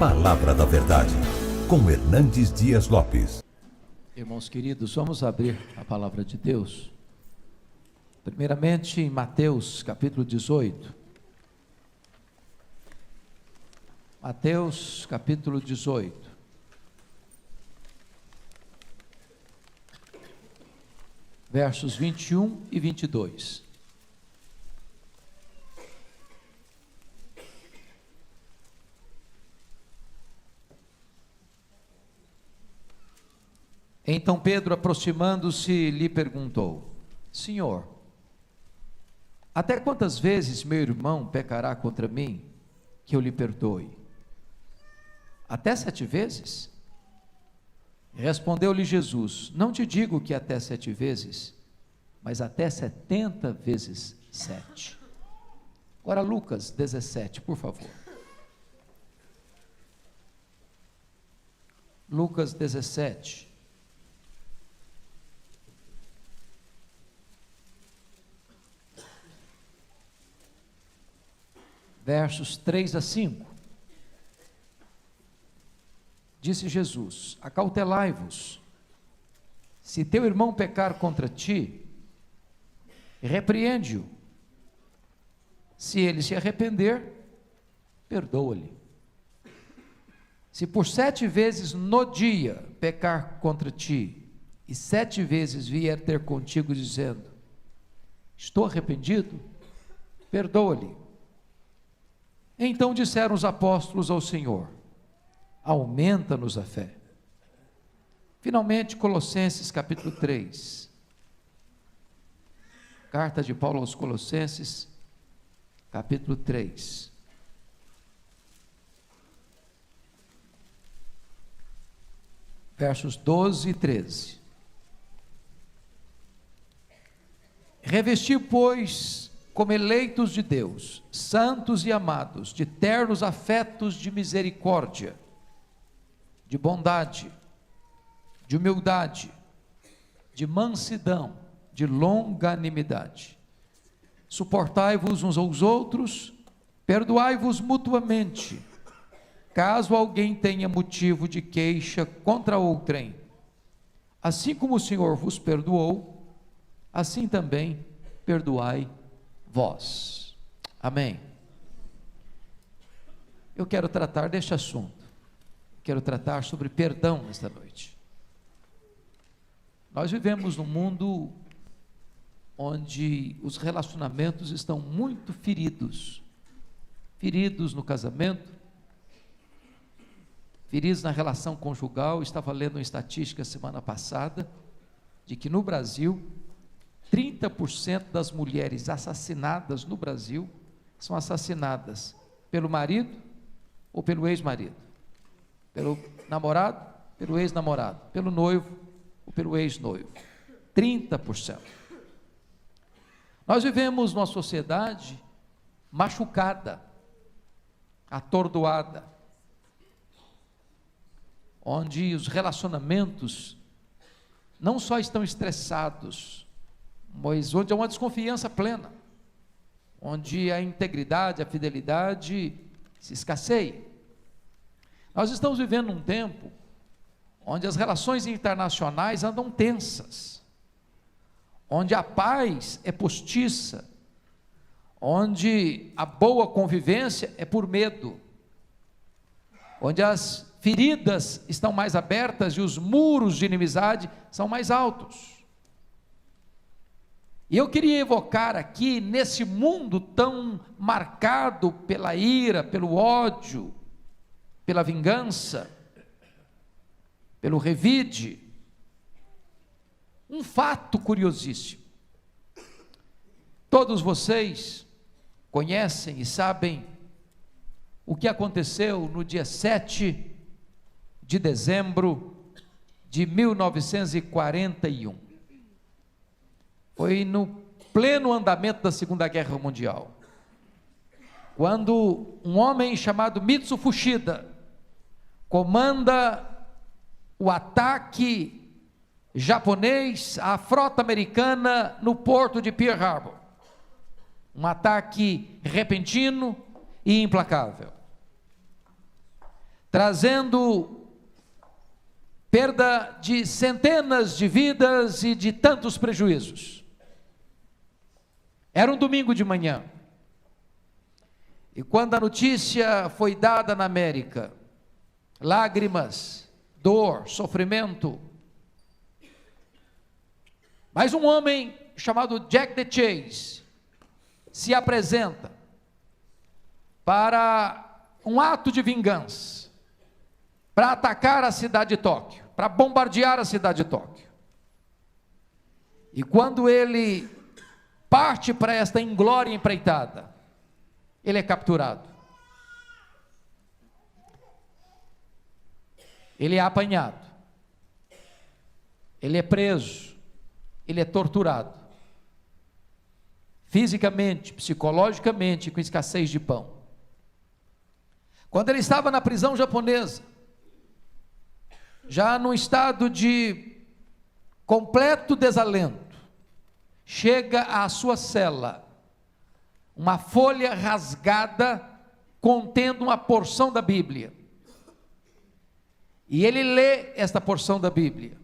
Palavra da Verdade, com Hernandes Dias Lopes. Irmãos queridos, vamos abrir a palavra de Deus. Primeiramente em Mateus capítulo 18. Mateus capítulo 18. Versos 21 e 22. Então Pedro, aproximando-se, lhe perguntou: Senhor, até quantas vezes meu irmão pecará contra mim, que eu lhe perdoe? Até 7 vezes? Respondeu-lhe Jesus: Não te digo que até 7 vezes, mas até 70 vezes 7. Agora Lucas 17, por favor. Lucas 17. Versos 3 a 5. Disse Jesus: Acautelai-vos, se teu irmão pecar contra ti, repreende-o, se ele se arrepender, perdoa-lhe. Se por 7 vezes no dia pecar contra ti, e 7 vezes vier ter contigo dizendo: estou arrependido, perdoa-lhe. Então disseram os apóstolos ao Senhor: aumenta-nos a fé. Finalmente, Colossenses capítulo 3. Carta de Paulo aos Colossenses, capítulo 3. Versos 12 e 13. Revesti, pois, como eleitos de Deus, santos e amados, de ternos afetos de misericórdia, de bondade, de humildade, de mansidão, de longanimidade. Suportai-vos uns aos outros, perdoai-vos mutuamente, caso alguém tenha motivo de queixa contra outrem. Assim como o Senhor vos perdoou, assim também perdoai vós. Amém. Eu quero tratar deste assunto. Quero tratar sobre perdão nesta noite. Nós vivemos num mundo onde os relacionamentos estão muito feridos. Feridos no casamento, feridos na relação conjugal. Estava lendo uma estatística semana passada, de que no Brasil, 30% das mulheres assassinadas no Brasil são assassinadas pelo marido ou pelo ex-marido, pelo namorado, pelo ex-namorado, pelo noivo ou pelo ex-noivo. 30%. Nós vivemos numa sociedade machucada, atordoada, onde os relacionamentos não só estão estressados, mas onde há uma desconfiança plena, onde a integridade, a fidelidade se escasseia. Nós estamos vivendo um tempo onde as relações internacionais andam tensas, onde a paz é postiça, onde a boa convivência é por medo, onde as feridas estão mais abertas e os muros de inimizade são mais altos. E eu queria evocar aqui, nesse mundo tão marcado pela ira, pelo ódio, pela vingança, pelo revide, um fato curiosíssimo. Todos vocês conhecem e sabem o que aconteceu no dia 7 de dezembro de 1941. Foi no pleno andamento da Segunda Guerra Mundial, quando um homem chamado Mitsu Fuchida comanda o ataque japonês à frota americana no porto de Pearl Harbor. Um ataque repentino e implacável. trazendo perda de centenas de vidas e de tantos prejuízos. Era um domingo de manhã, e quando a notícia foi dada na América, lágrimas, dor, sofrimento, mas um homem chamado Jack the Chase se apresenta para um ato de vingança, para atacar a cidade de Tóquio, para bombardear a cidade de Tóquio. E quando ele parte para esta inglória empreitada, ele é capturado. Ele é apanhado. Ele é preso. Ele é torturado. Fisicamente, psicologicamente, com escassez de pão. Quando ele estava na prisão japonesa, já num estado de completo desalento, chega à sua cela uma folha rasgada contendo uma porção da Bíblia. E ele lê esta porção da Bíblia,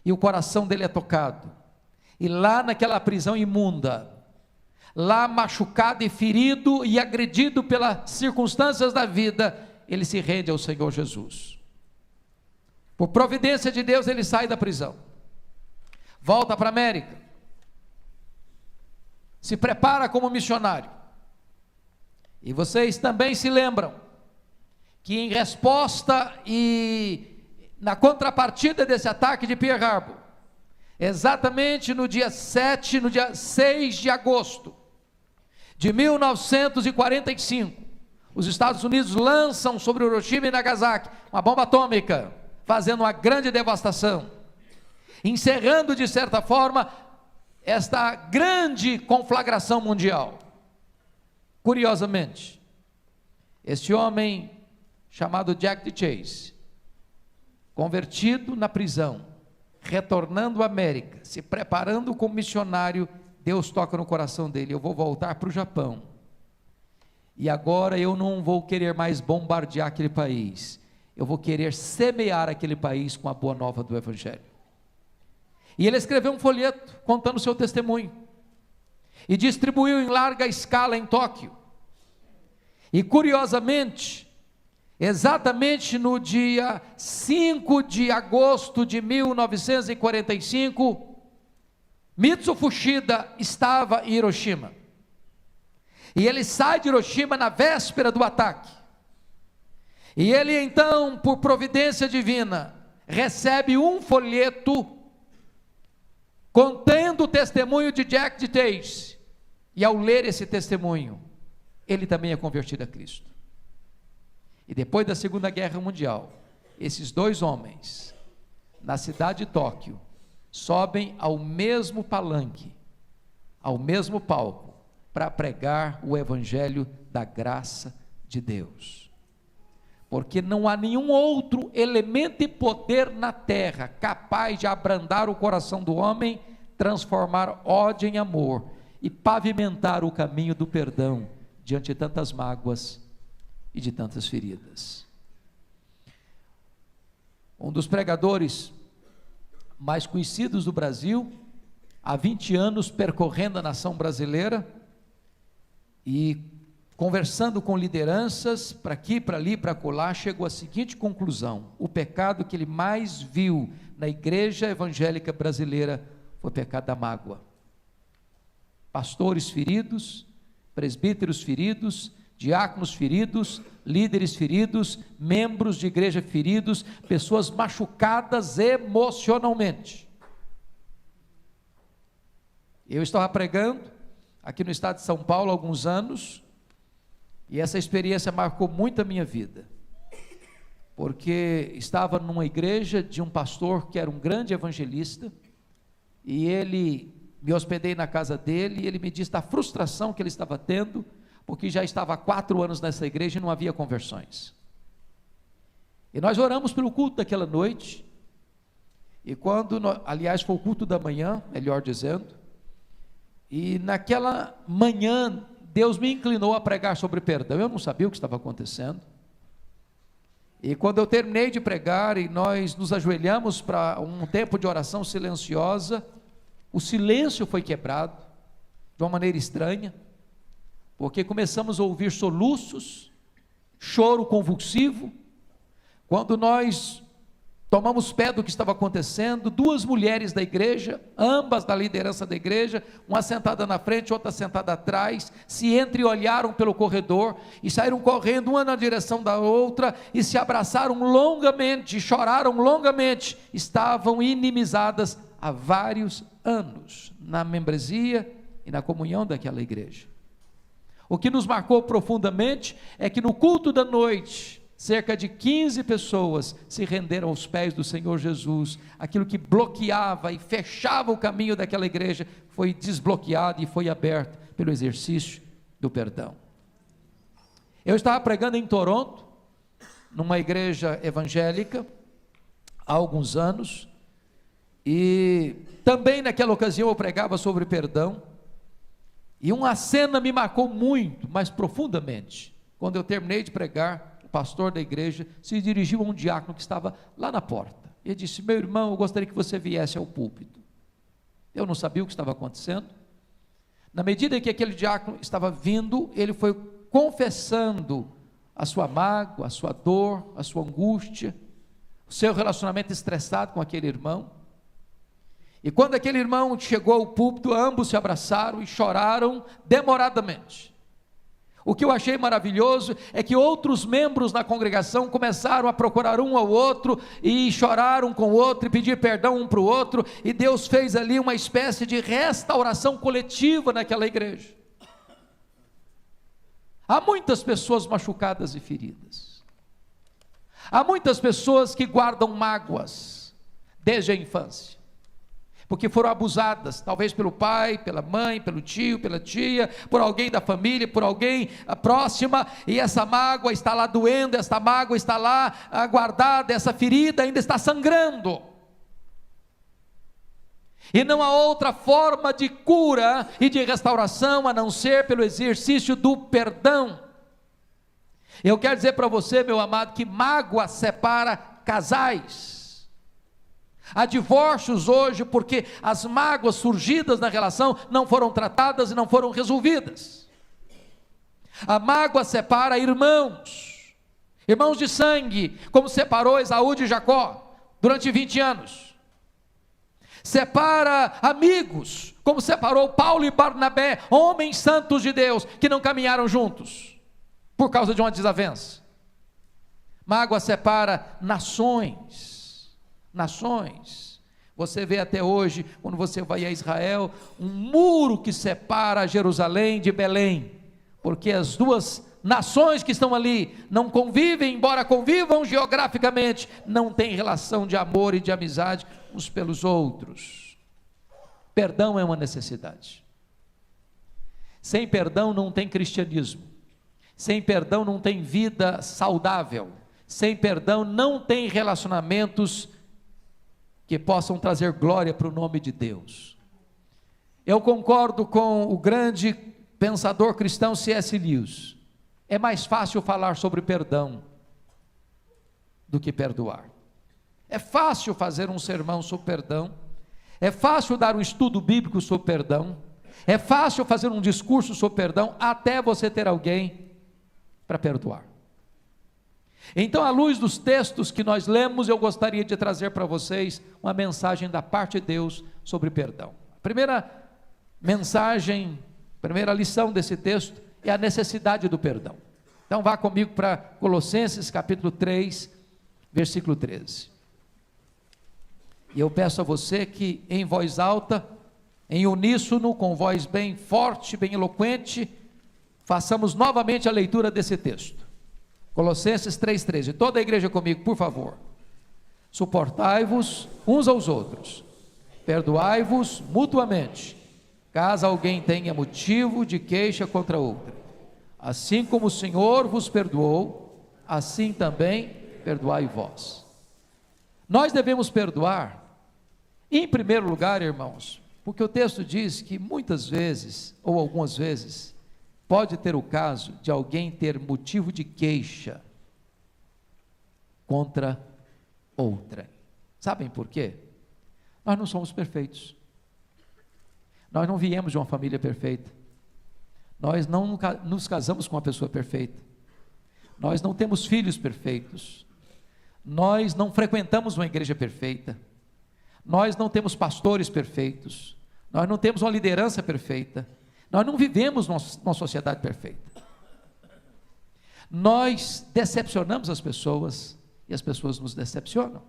e o coração dele é tocado. E lá naquela prisão imunda, lá machucado e ferido e agredido pelas circunstâncias da vida, ele se rende ao Senhor Jesus. Por providência de Deus, ele sai da prisão, volta para a América, se prepara como missionário. E vocês também se lembram que em resposta e na contrapartida desse ataque de Pearl Harbor, exatamente no dia 6 de agosto de 1945, os Estados Unidos lançam sobre Hiroshima e Nagasaki uma bomba atômica, fazendo uma grande devastação, encerrando de certa forma esta grande conflagração mundial. Curiosamente, este homem chamado Jack the Chase, convertido na prisão, retornando à América, se preparando como missionário, Deus toca no coração dele: eu vou voltar para o Japão, e agora eu não vou querer mais bombardear aquele país, eu vou querer semear aquele país com a boa nova do Evangelho. E ele escreveu um folheto contando o seu testemunho, e distribuiu em larga escala em Tóquio. E curiosamente, exatamente no dia 5 de agosto de 1945, Mitsu Fuchida estava em Hiroshima, e ele sai de Hiroshima na véspera do ataque, e ele então, por providência divina, recebe um folheto contendo o testemunho de Jack the Chase, e ao ler esse testemunho, ele também é convertido a Cristo. E depois da Segunda Guerra Mundial, esses dois homens, na cidade de Tóquio, sobem ao mesmo palanque, ao mesmo palco, para pregar o Evangelho da graça de Deus. Porque não há nenhum outro elemento e poder na terra capaz de abrandar o coração do homem, transformar ódio em amor e pavimentar o caminho do perdão diante de tantas mágoas e de tantas feridas. Um dos pregadores mais conhecidos do Brasil, há 20 anos percorrendo a nação brasileira e conversando com lideranças para aqui, para ali, para acolá, chegou à seguinte conclusão: o pecado que ele mais viu na igreja evangélica brasileira foi o pecado da mágoa. Pastores feridos, presbíteros feridos, diáconos feridos, líderes feridos, membros de igreja feridos, pessoas machucadas emocionalmente. Eu estava pregando aqui no estado de São Paulo há alguns anos, e essa experiência marcou muito a minha vida, porque estava numa igreja de um pastor que era um grande evangelista, e me hospedei na casa dele, e ele me disse da frustração que ele estava tendo, porque já estava há 4 anos nessa igreja e não havia conversões. E nós oramos pelo culto daquela noite, e aliás foi o culto da manhã, melhor dizendo, e naquela manhã Deus me inclinou a pregar sobre perdão. Eu não sabia o que estava acontecendo, E quando eu terminei de pregar e nós nos ajoelhamos para um tempo de oração silenciosa, o silêncio foi quebrado de uma maneira estranha, porque começamos a ouvir soluços, choro convulsivo. Quando nós tomamos pé do que estava acontecendo, duas mulheres da igreja, ambas da liderança da igreja, uma sentada na frente, outra sentada atrás, se entreolharam pelo corredor e saíram correndo, uma na direção da outra, e se abraçaram longamente, choraram longamente. Estavam inimizadas há vários anos na membresia e na comunhão daquela igreja. O que nos marcou profundamente é que no culto da noite, cerca de 15 pessoas se renderam aos pés do Senhor Jesus. Aquilo que bloqueava e fechava o caminho daquela igreja foi desbloqueado e foi aberto pelo exercício do perdão. Eu estava pregando em Toronto, numa igreja evangélica, há alguns anos, e também naquela ocasião eu pregava sobre perdão, e uma cena me marcou muito, mais profundamente. Quando eu terminei de pregar, o pastor da igreja se dirigiu a um diácono que estava lá na porta, e disse: meu irmão, eu gostaria que você viesse ao púlpito. Eu não sabia o que estava acontecendo. Na medida em que aquele diácono estava vindo, ele foi confessando a sua mágoa, a sua dor, a sua angústia, o seu relacionamento estressado com aquele irmão. E quando aquele irmão chegou ao púlpito, ambos se abraçaram e choraram demoradamente. O que eu achei maravilhoso é que outros membros da congregação começaram a procurar um ao outro e chorar um com o outro e pedir perdão um para o outro, e Deus fez ali uma espécie de restauração coletiva naquela igreja. Há muitas pessoas machucadas e feridas, há muitas pessoas que guardam mágoas desde a infância, porque foram abusadas, talvez pelo pai, pela mãe, pelo tio, pela tia, por alguém da família, por alguém próxima, e essa mágoa está lá doendo, essa mágoa está lá guardada, essa ferida ainda está sangrando, e não há outra forma de cura e de restauração a não ser pelo exercício do perdão. Eu quero dizer para você, meu amado, que mágoa separa casais. Há divórcios hoje porque as mágoas surgidas na relação não foram tratadas e não foram resolvidas. A mágoa separa irmãos de sangue, como separou Esaú de Jacó durante 20 anos. Separa amigos, como separou Paulo e Barnabé, homens santos de Deus, que não caminharam juntos, por causa de uma desavença. Mágoa separa nações. Você vê até hoje, quando você vai a Israel, um muro que separa Jerusalém de Belém, porque as duas nações que estão ali não convivem, embora convivam geograficamente, não têm relação de amor e de amizade uns pelos outros. Perdão é uma necessidade. Sem perdão não tem cristianismo, sem perdão não tem vida saudável, sem perdão não tem relacionamentos que possam trazer glória para o nome de Deus. Eu concordo com o grande pensador cristão C.S. Lewis. É mais fácil falar sobre perdão do que perdoar. É fácil fazer um sermão sobre perdão, é fácil dar um estudo bíblico sobre perdão, é fácil fazer um discurso sobre perdão, até você ter alguém para perdoar. Então, à luz dos textos que nós lemos, eu gostaria de trazer para vocês uma mensagem da parte de Deus sobre perdão. A primeira mensagem, primeira lição desse texto é a necessidade do perdão. Então vá comigo para Colossenses capítulo 3, versículo 13. E eu peço a você que em voz alta, em uníssono, com voz bem forte, bem eloquente, façamos novamente a leitura desse texto. Colossenses 3,13, toda a igreja comigo, por favor. Suportai-vos uns aos outros, perdoai-vos mutuamente, caso alguém tenha motivo de queixa contra outro. Assim como o Senhor vos perdoou, assim também perdoai vós. Nós devemos perdoar, em primeiro lugar, irmãos, porque o texto diz que muitas vezes, ou algumas vezes, pode ter o caso de alguém ter motivo de queixa. contra outrem. Sabem por quê? Nós não somos perfeitos. Nós não viemos de uma família perfeita. Nós não nos casamos com uma pessoa perfeita. Nós não temos filhos perfeitos. Nós não frequentamos uma igreja perfeita. Nós não temos pastores perfeitos. Nós não temos uma liderança perfeita. Nós não vivemos numa sociedade perfeita. Nós decepcionamos as pessoas e as pessoas nos decepcionam.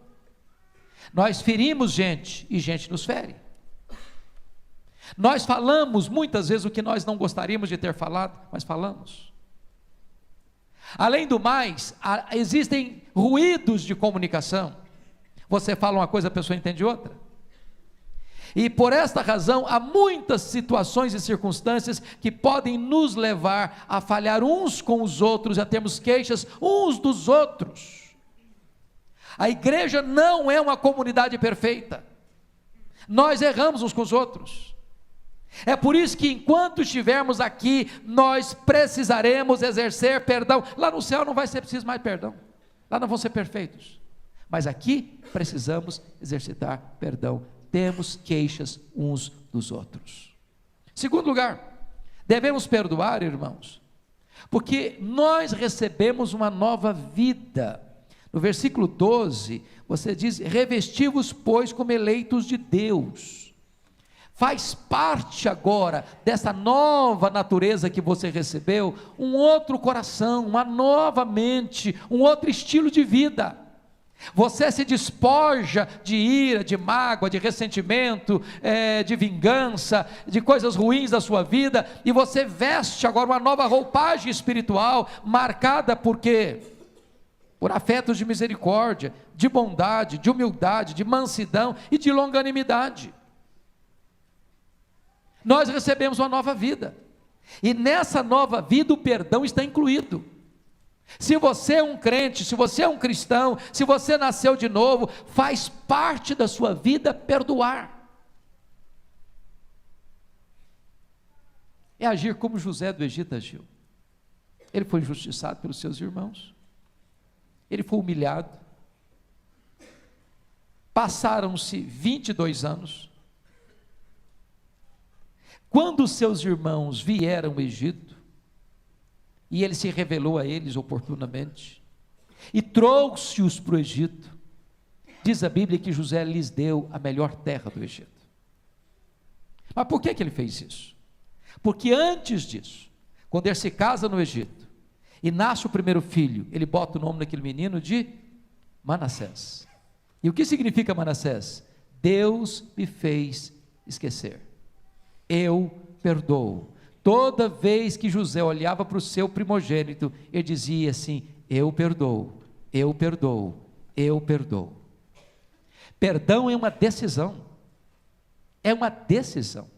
Nós ferimos gente e gente nos fere. Nós falamos muitas vezes o que nós não gostaríamos de ter falado, mas falamos. Além do mais, existem ruídos de comunicação. Você fala uma coisa, a pessoa entende outra. E por esta razão, há muitas situações e circunstâncias que podem nos levar a falhar uns com os outros, a termos queixas uns dos outros. A igreja não é uma comunidade perfeita. Nós erramos uns com os outros. É por isso que enquanto estivermos aqui, nós precisaremos exercer perdão. Lá no céu não vai ser preciso mais perdão. Lá não vão ser perfeitos. Mas aqui precisamos exercitar perdão. Temos queixas uns dos outros. Segundo lugar, devemos perdoar, irmãos, porque nós recebemos uma nova vida. No versículo 12, você diz: revesti-vos, pois, como eleitos de Deus. Faz parte agora dessa nova natureza que você recebeu, um outro coração, uma nova mente, um outro estilo de vida. Você se despoja de ira, de mágoa, de ressentimento, de vingança, de coisas ruins da sua vida, e você veste agora uma nova roupagem espiritual, marcada por quê? Por afetos de misericórdia, de bondade, de humildade, de mansidão e de longanimidade. Nós recebemos uma nova vida, e nessa nova vida o perdão está incluído. Se você é um crente, se você é um cristão, se você nasceu de novo, faz parte da sua vida perdoar. É agir como José do Egito agiu. Ele foi injustiçado pelos seus irmãos, ele foi humilhado. Passaram-se 22 anos. Quando os seus irmãos vieram ao Egito, e ele se revelou a eles oportunamente, e trouxe-os para o Egito, diz a Bíblia que José lhes deu a melhor terra do Egito. Mas por que ele fez isso? Porque antes disso, quando ele se casa no Egito, e nasce o primeiro filho, ele bota o nome daquele menino de Manassés. E o que significa Manassés? Deus me fez esquecer. Eu perdoo. Toda vez que José olhava para o seu primogênito, ele dizia assim: eu perdoo, eu perdoo, eu perdoo. Perdão é uma decisão. É uma decisão.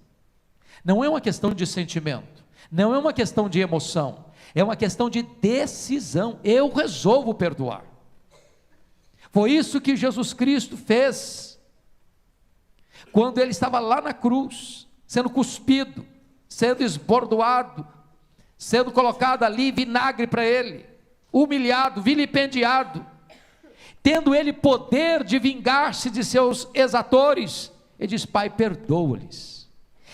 Não é uma questão de sentimento, não é uma questão de emoção, é uma questão de decisão. Eu resolvo perdoar. Foi isso que Jesus Cristo fez, quando ele estava lá na cruz, sendo cuspido, sendo esbordoado, sendo colocado ali vinagre para ele, humilhado, vilipendiado, tendo ele poder de vingar-se de seus exatores, ele diz: Pai, perdoa-lhes.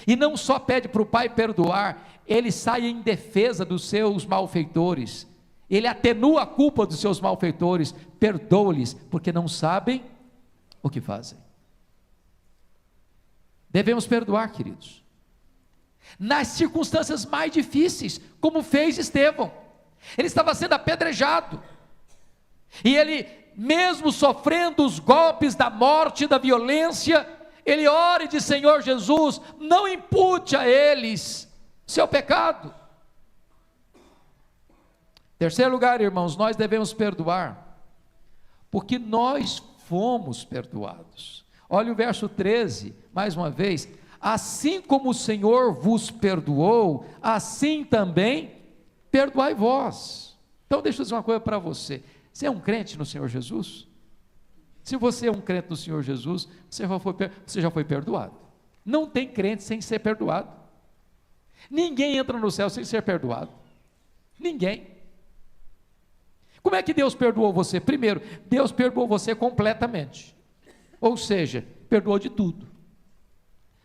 E não só pede para o Pai perdoar, ele sai em defesa dos seus malfeitores, ele atenua a culpa dos seus malfeitores, perdoa-lhes, porque não sabem o que fazem. Devemos perdoar, queridos, nas circunstâncias mais difíceis, como fez Estevão. Ele estava sendo apedrejado, e ele, mesmo sofrendo os golpes da morte, da violência, ele ora e diz: Senhor Jesus, não impute a eles seu pecado. Terceiro lugar, irmãos, nós devemos perdoar, porque nós fomos perdoados. Olha o verso 13, mais uma vez: assim como o Senhor vos perdoou, assim também perdoai vós. Então deixa eu dizer uma coisa para você: você é um crente no Senhor Jesus? Se você é um crente no Senhor Jesus, você já foi perdoado. Não tem crente sem ser perdoado. Ninguém entra no céu sem ser perdoado. Ninguém. Como é que Deus perdoou você? Primeiro, Deus perdoou você completamente, ou seja, perdoou de tudo.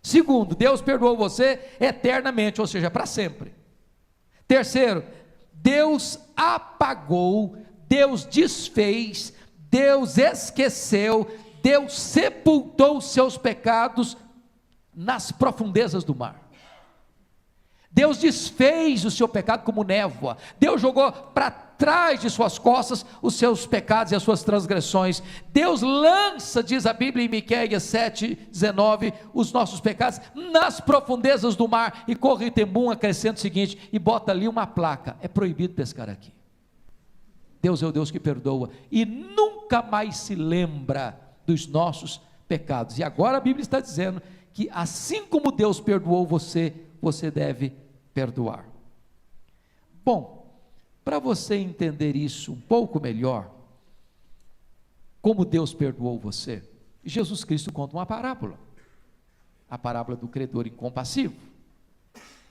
Segundo, Deus perdoou você eternamente, ou seja, para sempre. Terceiro, Deus apagou, Deus desfez, Deus esqueceu, Deus sepultou os seus pecados nas profundezas do mar. Deus desfez o seu pecado como névoa. Deus jogou para trás de suas costas os seus pecados e as suas transgressões. Deus lança, diz a Bíblia em Miqueias 7:19, os nossos pecados nas profundezas do mar. E Corre Tembum acrescenta o seguinte, e bota ali uma placa: é proibido pescar aqui. Deus é o Deus que perdoa e nunca mais se lembra dos nossos pecados. E agora a Bíblia está dizendo que assim como Deus perdoou você, você deve perdoar. Bom, para você entender isso um pouco melhor, como Deus perdoou você, Jesus Cristo conta uma parábola, a parábola do credor incompassivo.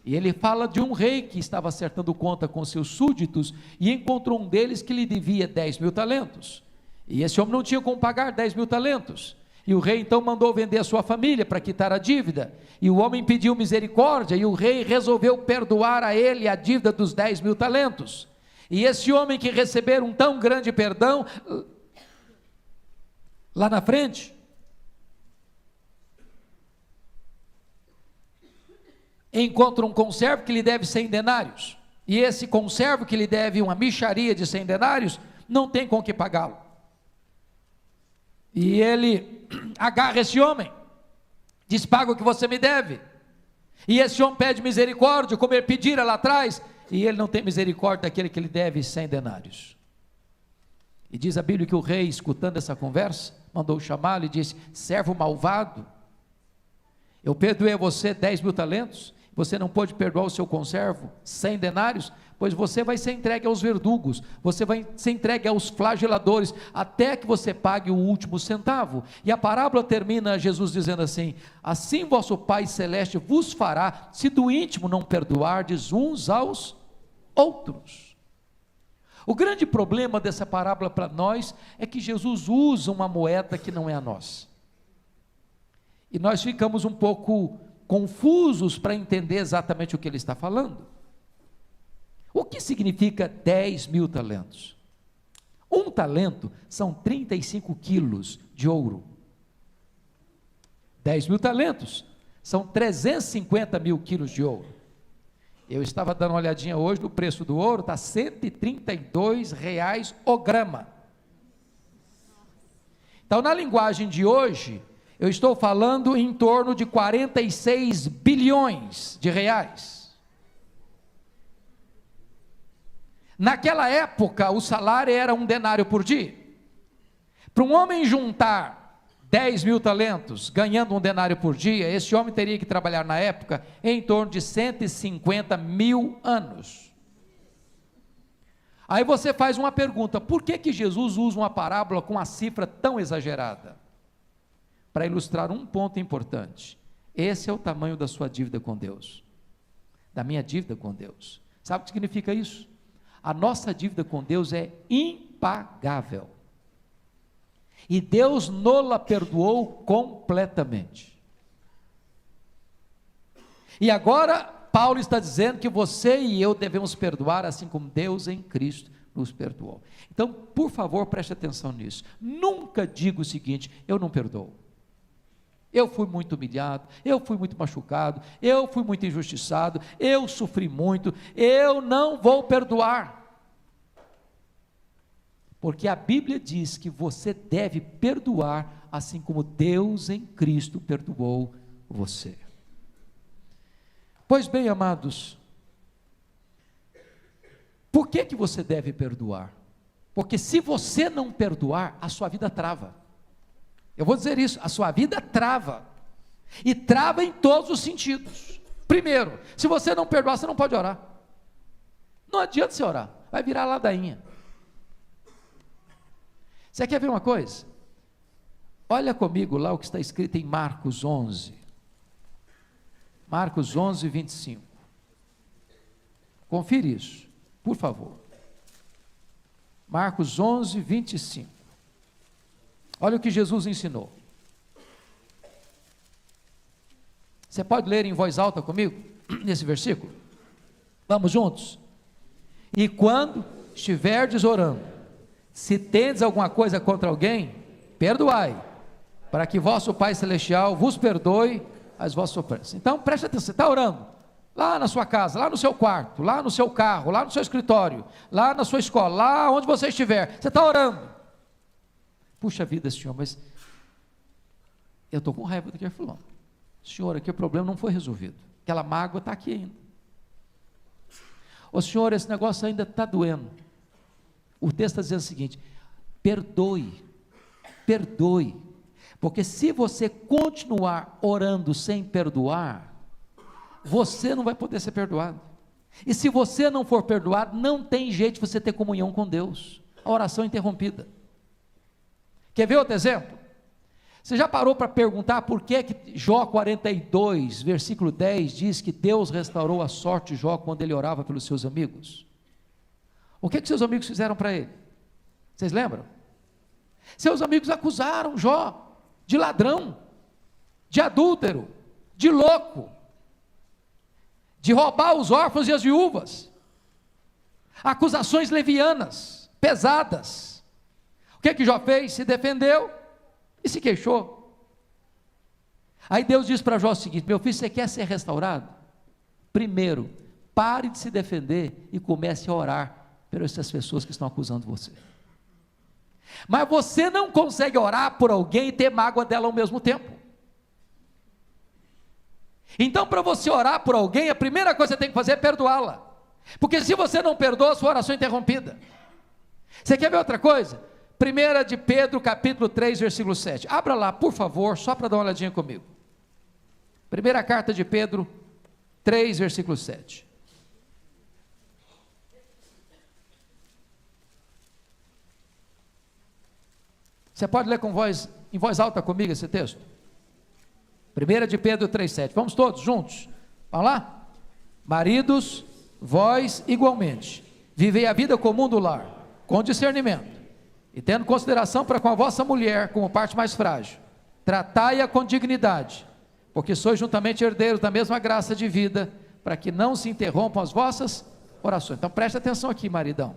E ele fala de um rei que estava acertando conta com seus súditos e encontrou um deles que lhe devia 10.000 talentos. E esse homem não tinha como pagar 10.000 talentos. E o rei então mandou vender a sua família para quitar a dívida. E o homem pediu misericórdia e o rei resolveu perdoar a ele a dívida dos 10.000 talentos. E esse homem que recebeu um tão grande perdão, lá na frente, encontra um conservo que lhe deve 100 denários. E esse conservo que lhe deve uma mixaria de 100 denários, não tem com que pagá-lo. E ele agarra esse homem, diz: paga o que você me deve. E esse homem pede misericórdia, como ele pedira lá atrás, e ele não tem misericórdia daquele que lhe deve 100 denários. E diz a Bíblia que o rei, escutando essa conversa, mandou chamá-lo e disse: servo malvado, eu perdoei a você 10.000 talentos, você não pode perdoar o seu conservo 100 denários, pois você vai ser entregue aos verdugos, você vai ser entregue aos flageladores, até que você pague o último centavo. E a parábola termina Jesus dizendo assim: assim vosso Pai Celeste vos fará, se do íntimo não perdoardes uns aos outros. O grande problema dessa parábola para nós, é que Jesus usa uma moeda que não é a nossa, e nós ficamos um pouco confusos para entender exatamente o que ele está falando. O que significa 10.000 talentos? Um talento são 35 quilos de ouro. 10.000 talentos são 350 mil quilos de ouro. Eu estava dando uma olhadinha hoje no preço do ouro, está R$ 132 o grama. Então, na linguagem de hoje, eu estou falando em torno de 46 bilhões de reais. Naquela época, o salário era 1 denário por dia. Para um homem juntar 10.000 talentos, ganhando 1 denário por dia, esse homem teria que trabalhar na época em torno de 150 mil anos. Aí você faz uma pergunta: por que Jesus usa uma parábola com uma cifra tão exagerada? Para ilustrar um ponto importante. Esse é o tamanho da sua dívida com Deus, da minha dívida com Deus. Sabe o que significa isso? A nossa dívida com Deus é impagável, e Deus nos perdoou completamente. E agora Paulo está dizendo que você e eu devemos perdoar, assim como Deus em Cristo nos perdoou. Então, por favor, preste atenção nisso. Nunca diga o seguinte: eu não perdoo, eu fui muito humilhado, eu fui muito machucado, eu fui muito injustiçado, eu sofri muito, eu não vou perdoar. Porque a Bíblia diz que você deve perdoar, assim como Deus em Cristo perdoou você. Pois bem, amados, por que você deve perdoar? Porque se você não perdoar, a sua vida trava. Eu vou dizer isso: a sua vida trava, e trava em todos os sentidos. Primeiro, se você não perdoar, você não pode orar. Não adianta você orar, vai virar ladainha. Você quer ver uma coisa? Olha comigo lá o que está escrito em Marcos 11. Marcos 11, 25. Confira isso, por favor. Marcos 11, 25. Olha o que Jesus ensinou. Você pode ler em voz alta comigo, nesse versículo? Vamos juntos? E quando estiverdes orando, se tendes alguma coisa contra alguém, perdoai, para que vosso Pai Celestial vos perdoe as vossas ofensas. Então preste atenção, você está orando, lá na sua casa, lá no seu quarto, lá no seu carro, lá no seu escritório, lá na sua escola, lá onde você estiver, você está orando. Puxa vida, Senhor, mas eu estou com raiva do que ele falou. Senhor, aqui o problema não foi resolvido, aquela mágoa está aqui ainda. Ô Senhor, esse negócio ainda está doendo. O texto está dizendo o seguinte: perdoe, perdoe, porque se você continuar orando sem perdoar, você não vai poder ser perdoado, e se você não for perdoado, não tem jeito de você ter comunhão com Deus, a oração é interrompida. Quer ver outro exemplo? Você já parou para perguntar por que Jó 42, versículo 10, diz que Deus restaurou a sorte de Jó quando ele orava pelos seus amigos? O que seus amigos fizeram para ele? Vocês lembram? Seus amigos acusaram Jó de ladrão, de adúltero, de louco, de roubar os órfãos e as viúvas, acusações levianas, pesadas. O que Jó fez? Se defendeu e se queixou. Aí Deus diz para Jó o seguinte: meu filho, você quer ser restaurado? Primeiro, pare de se defender e comece a orar por essas pessoas que estão acusando você. Mas você não consegue orar por alguém e ter mágoa dela ao mesmo tempo. Então, para você orar por alguém, a primeira coisa que você tem que fazer é perdoá-la, porque se você não perdoa, a sua oração é interrompida. Você quer ver outra coisa? 1 de Pedro, capítulo 3, versículo 7. Abra lá, por favor, só para dar uma olhadinha comigo. Primeira carta de Pedro, 3, versículo 7. Você pode ler em voz alta comigo esse texto? 1 de Pedro 3, 7. Vamos todos juntos? Vamos lá? Maridos, vós igualmente, vivei a vida comum do lar, com discernimento, e tendo consideração para com a vossa mulher como parte mais frágil, tratai-a com dignidade, porque sois juntamente herdeiros da mesma graça de vida, para que não se interrompam as vossas orações. Então preste atenção aqui, maridão.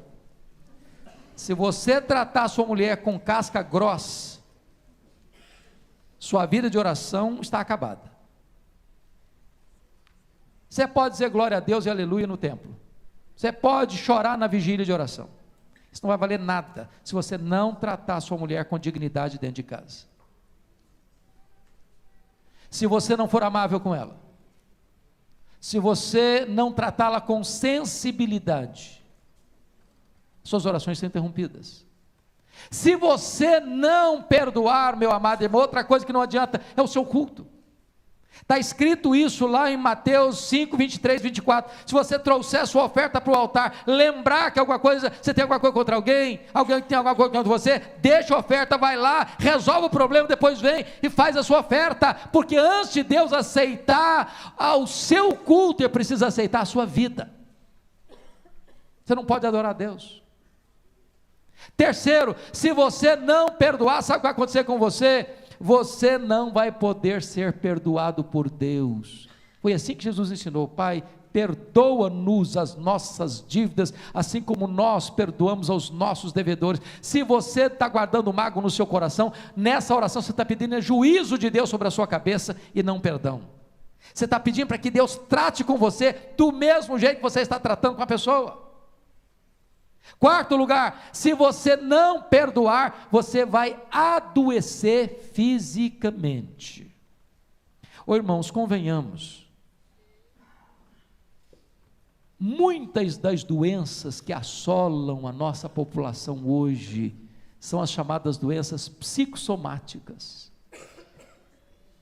Se você tratar a sua mulher com casca grossa, sua vida de oração está acabada. Você pode dizer glória a Deus e aleluia no templo, você pode chorar na vigília de oração, isso não vai valer nada se você não tratar a sua mulher com dignidade dentro de casa. Se você não for amável com ela, se você não tratá-la com sensibilidade, suas orações são interrompidas. Se você não perdoar, meu amado irmão, outra coisa que não adianta é o seu culto. Está escrito isso lá em Mateus 5, 23, 24, se você trouxer a sua oferta para o altar, lembrar que alguma coisa, você tem alguma coisa contra alguém que tem alguma coisa contra você, deixa a oferta, vai lá, resolve o problema, depois vem e faz a sua oferta, porque antes de Deus aceitar o seu culto, Ele precisa aceitar a sua vida. Você não pode adorar a Deus. Terceiro, se você não perdoar, sabe o que vai acontecer com você? Você não vai poder ser perdoado por Deus. Foi assim que Jesus ensinou: Pai, perdoa-nos as nossas dívidas, assim como nós perdoamos aos nossos devedores. Se você está guardando mágoa no seu coração, nessa oração você está pedindo juízo de Deus sobre a sua cabeça e não perdão. Você está pedindo para que Deus trate com você do mesmo jeito que você está tratando com a pessoa. Quarto lugar, se você não perdoar, você vai adoecer fisicamente. Ô irmãos, convenhamos, muitas das doenças que assolam a nossa população hoje, são as chamadas doenças psicossomáticas,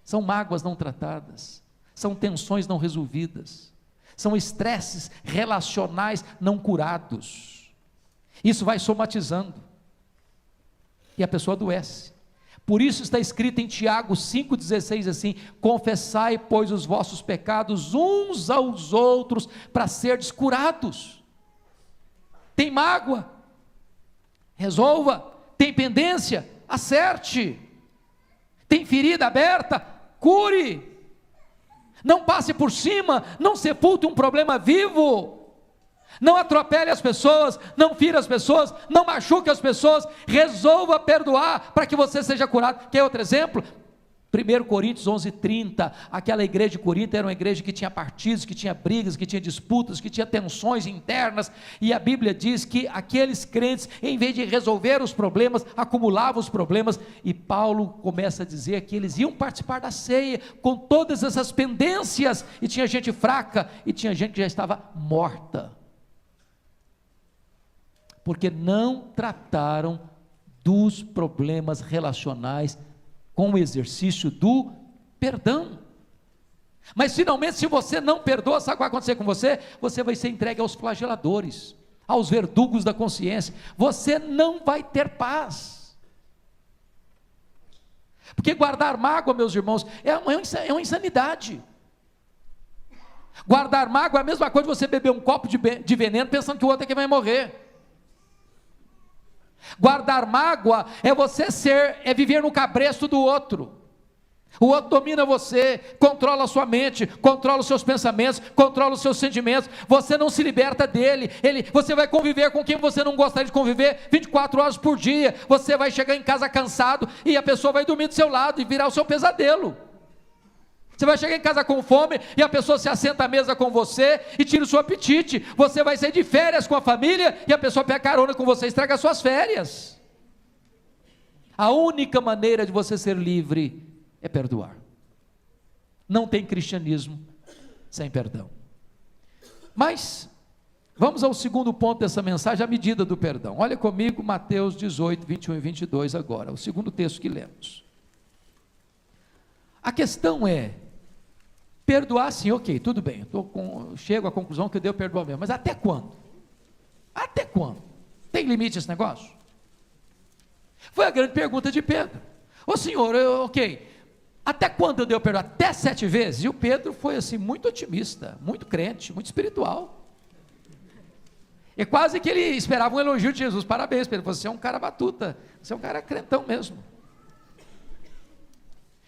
são mágoas não tratadas, são tensões não resolvidas, são estresses relacionais não curados. Isso vai somatizando, e a pessoa adoece. Por isso está escrito em Tiago 5,16 assim: confessai, pois, os vossos pecados uns aos outros, para serdes curados. Tem mágoa, resolva. Tem pendência, acerte. Tem ferida aberta, cure. Não passe por cima, não sepulte um problema vivo. Não atropele as pessoas, não fira as pessoas, não machuque as pessoas. Resolva perdoar para que você seja curado. Quer outro exemplo? 1 Coríntios 11:30, aquela igreja de Corinto era uma igreja que tinha partidos, que tinha brigas, que tinha disputas, que tinha tensões internas, e a Bíblia diz que aqueles crentes, em vez de resolver os problemas, acumulavam os problemas, e Paulo começa a dizer que eles iam participar da ceia, com todas essas pendências, e tinha gente fraca, e tinha gente que já estava morta, porque não trataram dos problemas relacionais, com o exercício do perdão. Mas finalmente, se você não perdoa, sabe o que vai acontecer com você? Você vai ser entregue aos flageladores, aos verdugos da consciência. Você não vai ter paz, porque guardar mágoa, meus irmãos, é uma insanidade. Guardar mágoa é a mesma coisa de você beber um copo de veneno pensando que o outro é que vai morrer. Guardar mágoa é você viver no cabresto do outro. O outro domina você, controla a sua mente, controla os seus pensamentos, controla os seus sentimentos. Você não se liberta dele. Você vai conviver com quem você não gostaria de conviver 24 horas por dia. Você vai chegar em casa cansado e a pessoa vai dormir do seu lado e virar o seu pesadelo. Você vai chegar em casa com fome e a pessoa se assenta à mesa com você e tira o seu apetite. Você vai sair de férias com a família e a pessoa pega carona com você e estraga as suas férias. A única maneira de você ser livre é perdoar. Não tem cristianismo sem perdão. Mas vamos ao segundo ponto dessa mensagem, a medida do perdão. Olha comigo Mateus 18, 21 e 22 agora, o segundo texto que lemos. A questão é, perdoar sim, ok, tudo bem, chego à conclusão que eu devo perdoar mesmo, mas até quando? Até quando? Tem limite esse negócio? Foi a grande pergunta de Pedro. Ô Senhor, ok, até quando eu devo perdoar? Até 7 vezes? E o Pedro foi assim, muito otimista, muito crente, muito espiritual. E quase que ele esperava um elogio de Jesus. Parabéns, Pedro, você é um cara batuta, você é um cara crentão mesmo.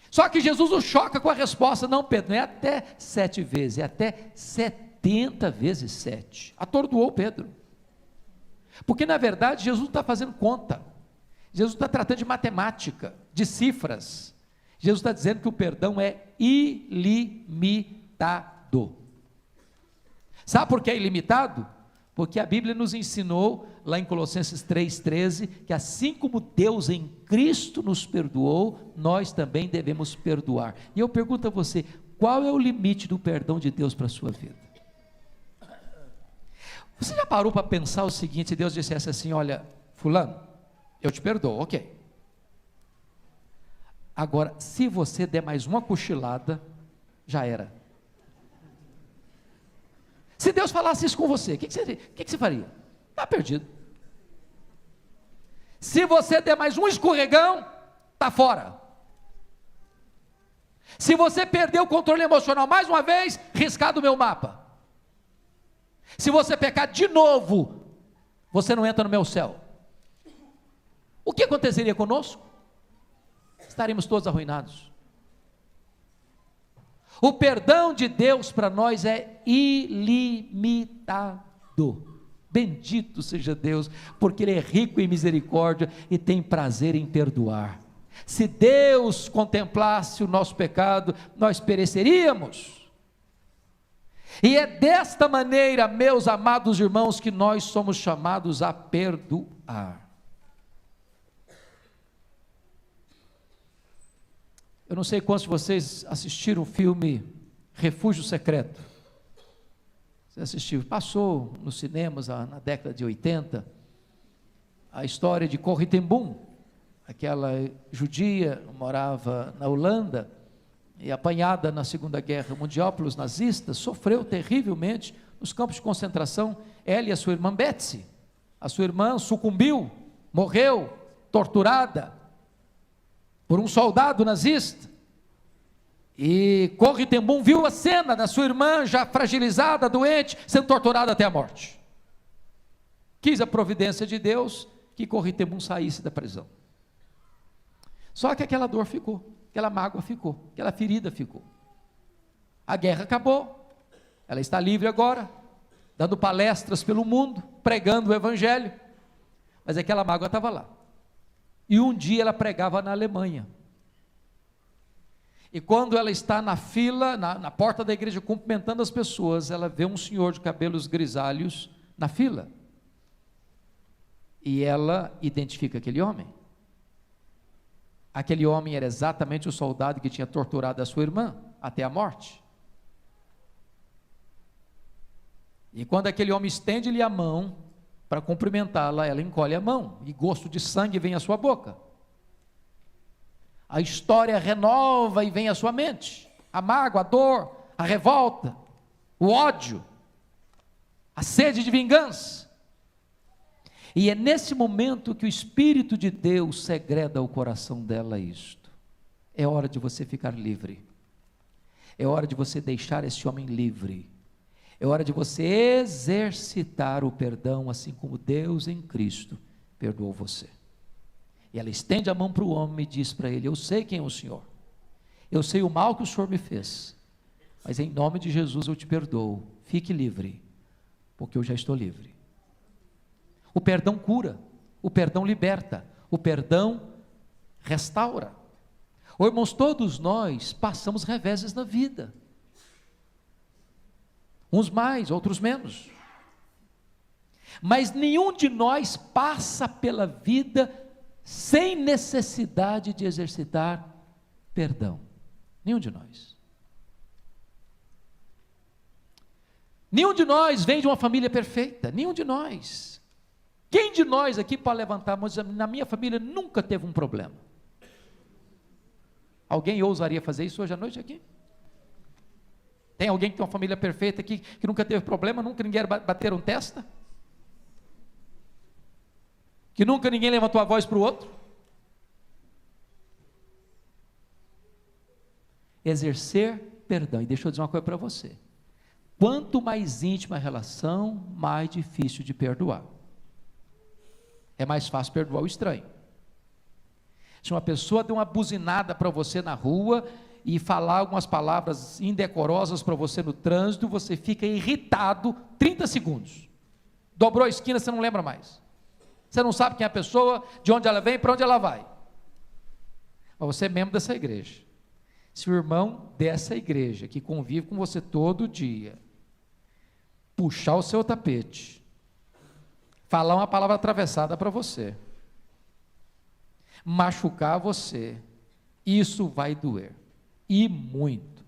Só que Jesus o choca com a resposta: não, Pedro, não é até 7 vezes, é até 70 vezes 7. Atordoou Pedro, porque na verdade Jesus não está fazendo conta, Jesus está tratando de matemática, de cifras. Jesus está dizendo que o perdão é ilimitado. Sabe por que é ilimitado? Porque a Bíblia nos ensinou, lá em Colossenses 3,13, que assim como Deus em Cristo nos perdoou, nós também devemos perdoar. E eu pergunto a você, qual é o limite do perdão de Deus para a sua vida? Você já parou para pensar o seguinte, se Deus dissesse assim, olha, fulano, eu te perdoo, ok. Agora, se você der mais uma cochilada, já era. Se Deus falasse isso com você, o que você faria? Está perdido. Se você der mais um escorregão, está fora. Se você perder o controle emocional mais uma vez, riscado o meu mapa. Se você pecar de novo, você não entra no meu céu. O que aconteceria conosco? Estaremos todos arruinados. O perdão de Deus para nós é ilimitado. Bendito seja Deus, porque Ele é rico em misericórdia e tem prazer em perdoar. Se Deus contemplasse o nosso pecado, nós pereceríamos. E é desta maneira, meus amados irmãos, que nós somos chamados a perdoar. Eu não sei quantos de vocês assistiram o filme Refúgio Secreto. Você assistiu? Passou nos cinemas na década de 80, a história de Corrie ten Boom, aquela judia morava na Holanda, e apanhada na Segunda Guerra Mundial pelos nazistas, sofreu terrivelmente nos campos de concentração. Ela e a sua irmã Betsy, a sua irmã sucumbiu, morreu, torturada por um soldado nazista, e Corrie ten Boom viu a cena da sua irmã já fragilizada, doente, sendo torturada até a morte. Quis a providência de Deus que Corrie-Temum saísse da prisão. Só que aquela dor ficou, aquela mágoa ficou, aquela ferida ficou. A guerra acabou, ela está livre agora, dando palestras pelo mundo, pregando o evangelho, mas aquela mágoa estava lá. E um dia ela pregava na Alemanha. E quando ela está na fila, na porta da igreja, cumprimentando as pessoas, ela vê um senhor de cabelos grisalhos na fila. E ela identifica aquele homem. Aquele homem era exatamente o soldado que tinha torturado a sua irmã até a morte. E quando aquele homem estende-lhe a mão para cumprimentá-la, ela encolhe a mão e gosto de sangue vem à sua boca. A história renova e vem à sua mente, a mágoa, a dor, a revolta, o ódio, a sede de vingança. E é nesse momento que o Espírito de Deus segreda ao coração dela isto. É hora de você ficar livre, é hora de você deixar esse homem livre, é hora de você exercitar o perdão, assim como Deus em Cristo perdoou você. E ela estende a mão para o homem e diz para ele: eu sei quem é o Senhor, eu sei o mal que o Senhor me fez, mas em nome de Jesus eu te perdoo, fique livre, porque eu já estou livre. O perdão cura, o perdão liberta, o perdão restaura. Oh, irmãos, todos nós passamos reveses na vida, uns mais, outros menos, mas nenhum de nós passa pela vida sem necessidade de exercitar perdão, nenhum de nós. Nenhum de nós vem de uma família perfeita, nenhum de nós. Quem de nós aqui pode levantar a mão e dizer: na minha família nunca teve um problema? Alguém ousaria fazer isso hoje à noite aqui? Tem alguém que tem uma família perfeita aqui, que nunca teve problema, nunca ninguém bateram testa? Que nunca ninguém levantou a voz para o outro? Exercer perdão. E deixa eu dizer uma coisa para você: quanto mais íntima a relação, mais difícil de perdoar. É mais fácil perdoar o estranho. Se uma pessoa deu uma buzinada para você na rua e falar algumas palavras indecorosas para você no trânsito, você fica irritado 30 segundos. Dobrou a esquina, você não lembra mais. Você não sabe quem é a pessoa, de onde ela vem, para onde ela vai. Mas você é membro dessa igreja. Se o irmão dessa igreja, que convive com você todo dia, puxar o seu tapete, falar uma palavra atravessada para você, machucar você, isso vai doer, e muito.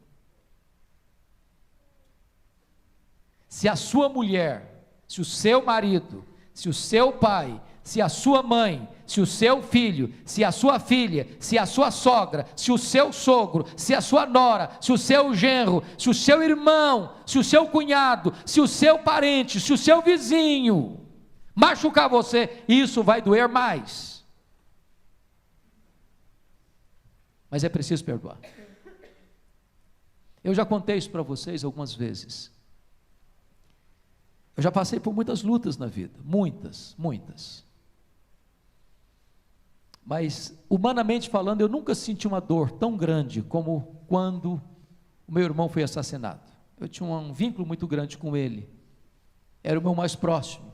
Se a sua mulher, se o seu marido, se o seu pai, se a sua mãe, se o seu filho, se a sua filha, se a sua sogra, se o seu sogro, se a sua nora, se o seu genro, se o seu irmão, se o seu cunhado, se o seu parente, se o seu vizinho machucar você, isso vai doer mais. Mas é preciso perdoar. Eu já contei isso para vocês algumas vezes. Eu já passei por muitas lutas na vida, muitas. Mas, humanamente falando, eu nunca senti uma dor tão grande como quando o meu irmão foi assassinado. Eu tinha um vínculo muito grande com ele, era o meu mais próximo.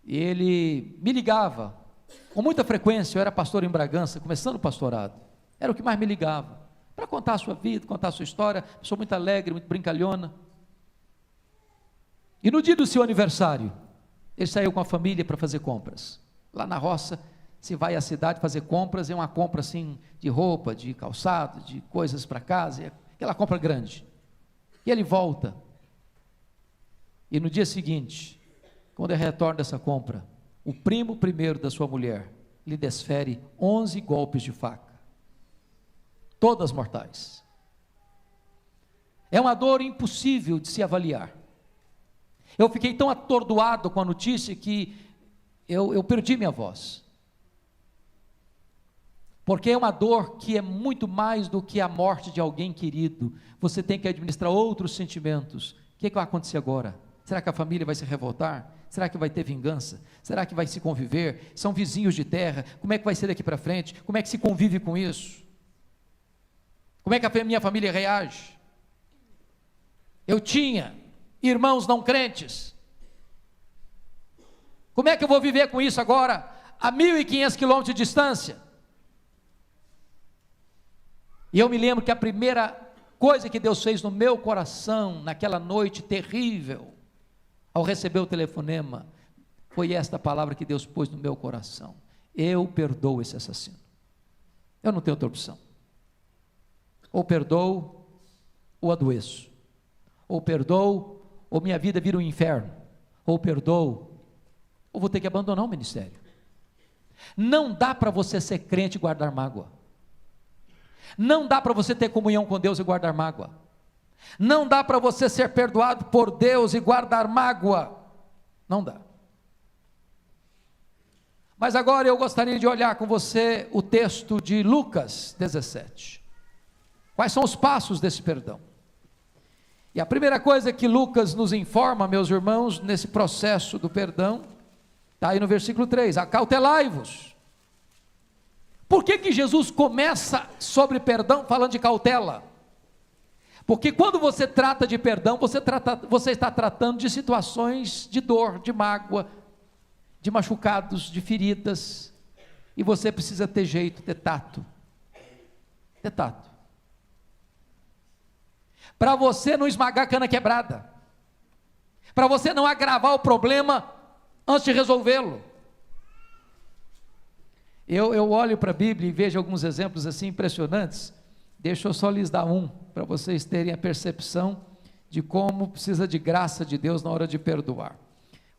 E ele me ligava com muita frequência. Eu era pastor em Bragança, começando o pastorado, era o que mais me ligava, para contar a sua vida, contar a sua história, pessoa muito alegre, muito brincalhona. E no dia do seu aniversário, ele saiu com a família para fazer compras. Lá na roça, se vai à cidade fazer compras, é uma compra assim, de roupa, de calçado, de coisas para casa, é aquela compra grande. E ele volta, e no dia seguinte, quando ele retorna dessa compra, o primo primeiro da sua mulher lhe desfere 11 golpes de faca, todas mortais. É uma dor impossível de se avaliar. Eu fiquei tão atordoado com a notícia que eu perdi minha voz, porque é uma dor que é muito mais do que a morte de alguém querido. Você tem que administrar outros sentimentos. O que vai acontecer agora? Será que a família vai se revoltar? Será que vai ter vingança? Será que vai se conviver? São vizinhos de terra, como é que vai ser daqui para frente? Como é que se convive com isso? Como é que a minha família reage? Eu tinha irmãos não crentes, como é que eu vou viver com isso agora, a 1.500 quilômetros de distância? E eu me lembro que a primeira coisa que Deus fez no meu coração, naquela noite terrível, ao receber o telefonema, foi esta palavra que Deus pôs no meu coração: eu perdoo esse assassino. Eu não tenho outra opção. Ou perdoo, ou adoeço. Ou perdoo, ou minha vida vira um inferno. Ou perdoo, ou vou ter que abandonar o ministério. Não dá para você ser crente e guardar mágoa. Não dá para você ter comunhão com Deus e guardar mágoa. Não dá para você ser perdoado por Deus e guardar mágoa. Não dá. Mas agora eu gostaria de olhar com você o texto de Lucas 17. Quais são os passos desse perdão? E a primeira coisa que Lucas nos informa, meus irmãos, nesse processo do perdão, está aí no versículo 3: acautelai-vos. Por que Jesus começa sobre perdão falando de cautela? Porque quando você trata de perdão, você está tratando de situações de dor, de mágoa, de machucados, de feridas, e você precisa ter jeito, ter tato, para você não esmagar a cana quebrada, para você não agravar o problema antes de resolvê-lo. Eu olho para a Bíblia e vejo alguns exemplos assim impressionantes. Deixa eu só lhes dar um, para vocês terem a percepção de como precisa de graça de Deus na hora de perdoar.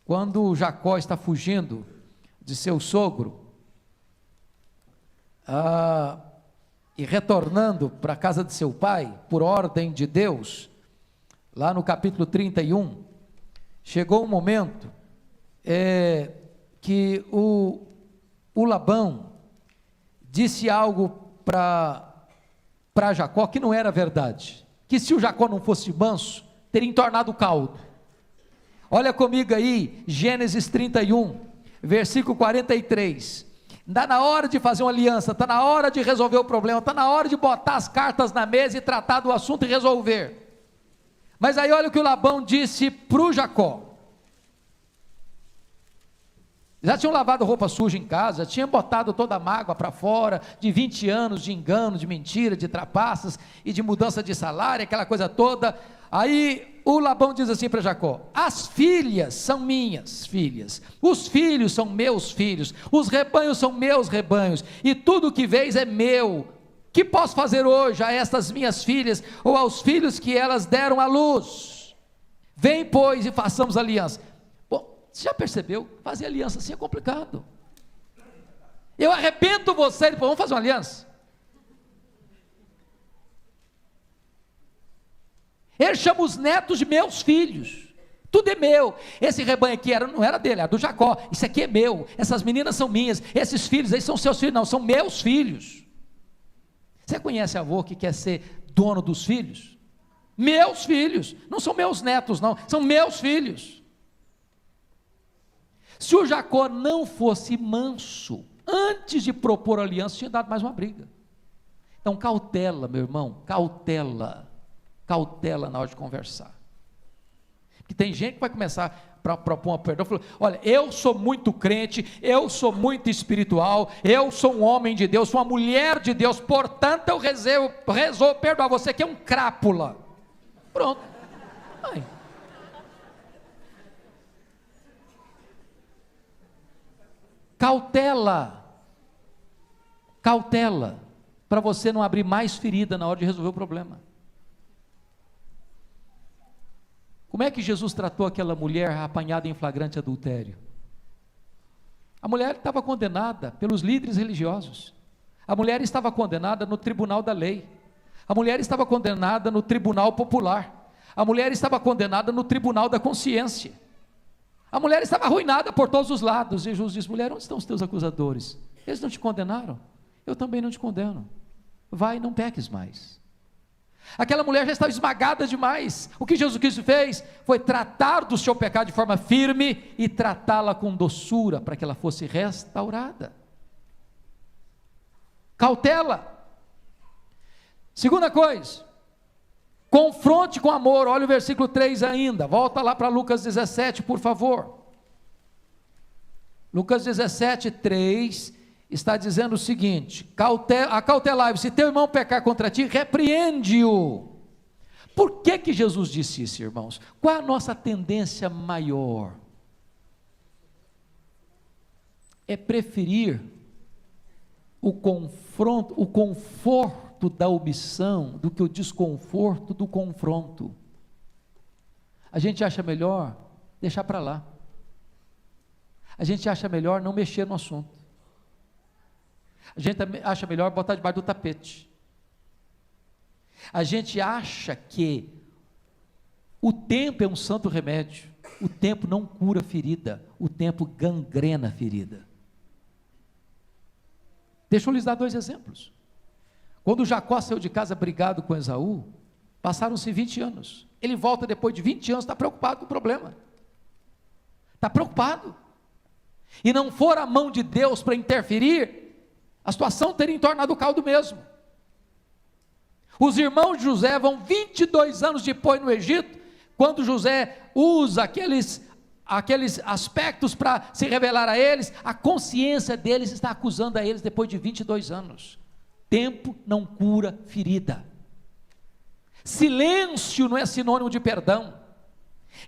Quando Jacó está fugindo de seu sogro, e retornando para a casa de seu pai, por ordem de Deus, lá no capítulo 31, chegou um momento que o Labão disse algo para Jacó que não era verdade, que se o Jacó não fosse manso, teria entornado o caldo. Olha comigo aí, Gênesis 31, versículo 43, está na hora de fazer uma aliança, está na hora de resolver o problema, está na hora de botar as cartas na mesa e tratar do assunto e resolver. Mas aí olha o que o Labão disse para o Jacó. Já tinham lavado roupa suja em casa, tinham botado toda a mágoa para fora, de 20 anos de engano, de mentira, de trapaças e de mudança de salário, aquela coisa toda. Aí o Labão diz assim para Jacó: as filhas são minhas filhas, os filhos são meus filhos, os rebanhos são meus rebanhos, e tudo o que vês é meu. Que posso fazer hoje a estas minhas filhas, ou aos filhos que elas deram à luz? Vem, pois, e façamos aliança. Você já percebeu? Fazer aliança assim é complicado. Eu arrependo você, ele falou: vamos fazer uma aliança. Ele chama os netos de meus filhos. Tudo é meu. Esse rebanho aqui não era dele, era do Jacó. Isso aqui é meu. Essas meninas são minhas. Esses filhos aí são seus filhos. Não, são meus filhos. Você conhece avô que quer ser dono dos filhos? Meus filhos. Não são meus netos, não. São meus filhos. Se o Jacó não fosse manso, antes de propor aliança, tinha dado mais uma briga. Então cautela, meu irmão, cautela na hora de conversar. Porque tem gente que vai começar para propor um perdão, falou: olha, eu sou muito crente, eu sou muito espiritual, eu sou um homem de Deus, sou uma mulher de Deus, portanto eu resolvo perdoar você que é um crápula. Pronto. Ai. Cautela, para você não abrir mais ferida na hora de resolver o problema. Como é que Jesus tratou aquela mulher apanhada em flagrante adultério? A mulher estava condenada pelos líderes religiosos, a mulher estava condenada no tribunal da lei, a mulher estava condenada no tribunal popular, a mulher estava condenada no tribunal da consciência. A mulher estava arruinada por todos os lados, e Jesus diz: mulher, onde estão os teus acusadores? Eles não te condenaram? Eu também não te condeno. Vai, não peques mais. Aquela mulher já estava esmagada demais. O que Jesus Cristo fez foi tratar do seu pecado de forma firme e tratá-la com doçura, para que ela fosse restaurada. Cautela. Segunda coisa, confronte com amor. Olha o versículo 3 ainda, volta lá para Lucas 17, por favor. Lucas 17, 3, está dizendo o seguinte: acautelai-vos, se teu irmão pecar contra ti, repreende-o. Por que Jesus disse isso, irmãos? Qual a nossa tendência maior? É preferir o confronto, o conforto da omissão, do que o desconforto do confronto. A gente acha melhor deixar para lá. A gente acha melhor não mexer no assunto. A gente acha melhor botar debaixo do tapete. A gente acha que o tempo é um santo remédio. O tempo não cura ferida, o tempo gangrena ferida. Deixa eu lhes dar 2 exemplos. Quando Jacó saiu de casa brigado com Esaú, passaram-se 20 anos. Ele volta depois de 20 anos, está preocupado com o problema. Está preocupado. E não for a mão de Deus para interferir, a situação teria tornado o caldo mesmo. Os irmãos de José vão 22 anos depois no Egito, quando José usa aqueles aspectos para se revelar a eles, a consciência deles está acusando a eles depois de 22 anos. Tempo não cura ferida. Silêncio não é sinônimo de perdão.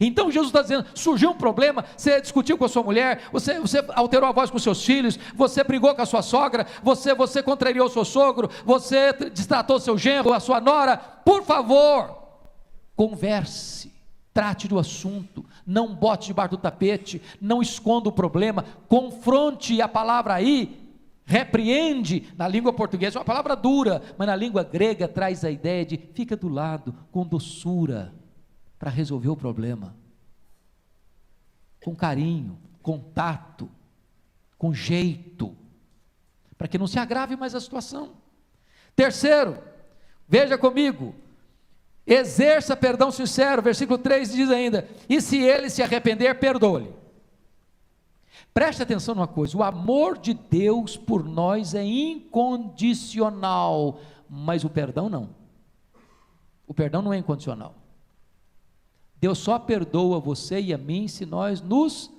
Então Jesus está dizendo, surgiu um problema, você discutiu com a sua mulher, você alterou a voz com seus filhos, você brigou com a sua sogra, você contrariou o seu sogro, você destratou o seu genro, a sua nora, por favor, converse, trate do assunto, não bote debaixo do tapete, não esconda o problema, confronte. A palavra aí, repreende, na língua portuguesa é uma palavra dura, mas na língua grega traz a ideia de fica do lado, com doçura, para resolver o problema, com carinho, com tato, com jeito, para que não se agrave mais a situação. Terceiro, veja comigo, exerça perdão sincero, versículo 3 diz ainda, e se ele se arrepender, perdoe-lhe. Preste atenção numa coisa, o amor de Deus por nós é incondicional, mas o perdão não. O perdão não é incondicional. Deus só perdoa você e a mim se nós nos